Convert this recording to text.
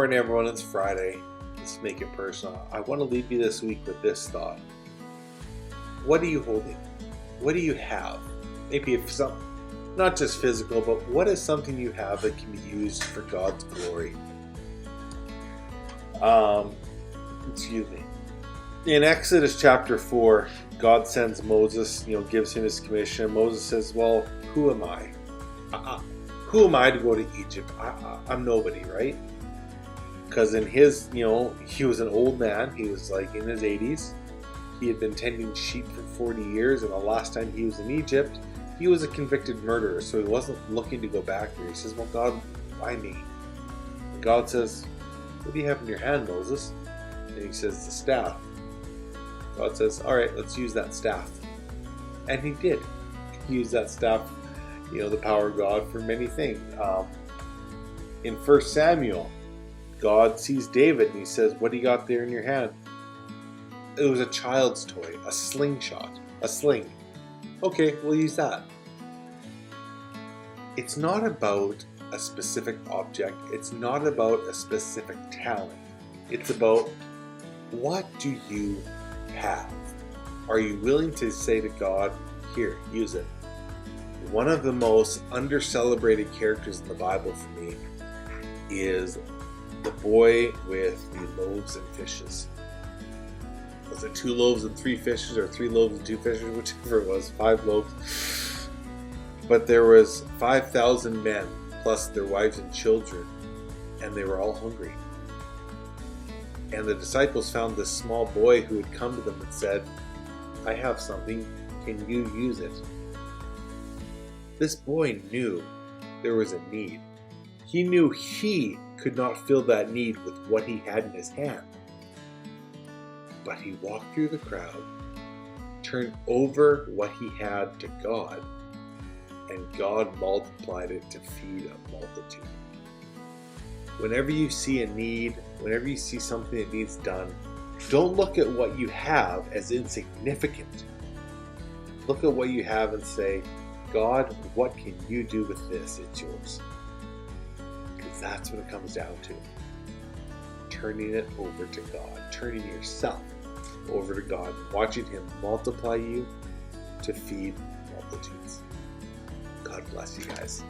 morning, everyone. It's Friday. Let's make it personal. I want to leave you this week with this thought. What are you holding? What do you have? Maybe if some, not just physical, but what is something you have that can be used for God's glory? Excuse me. In Exodus chapter 4, God sends Moses, gives him his commission. Moses says, well, who am I? Who am I to go to Egypt? I'm nobody, right? Because in his, he was an old man. He was like in his 80s. He had been tending sheep for 40 years, and the last time he was in Egypt, he was a convicted murderer, so he wasn't looking to go back there. He says, well, God, why me? And God says, what do you have in your hand, Moses? And he says, the staff. God says, all right, let's use that staff. And he did. He used that staff, the power of God for many things. In 1 Samuel, God sees David and he says, what do you got there in your hand? It was a child's toy, a slingshot, a sling. Okay, we'll use that. It's not about a specific object. It's not about a specific talent. It's about, what do you have? Are you willing to say to God, here, use it? One of the most under-celebrated characters in the Bible for me is the boy with the loaves and fishes. Was it 2 loaves and 3 fishes, or 3 loaves and 2 fishes, whichever it was, 5 loaves. But there was 5,000 men, plus their wives and children, and they were all hungry. And the disciples found this small boy who had come to them and said, I have something, can you use it? This boy knew there was a need. He knew he could not fill that need with what he had in his hand. But he walked through the crowd, turned over what he had to God, and God multiplied it to feed a multitude. Whenever you see a need, whenever you see something that needs done, don't look at what you have as insignificant. Look at what you have and say, God, what can you do with this? It's yours. Because that's what it comes down to. Turning it over to God. Turning yourself over to God. Watching Him multiply you to feed multitudes. God bless you guys.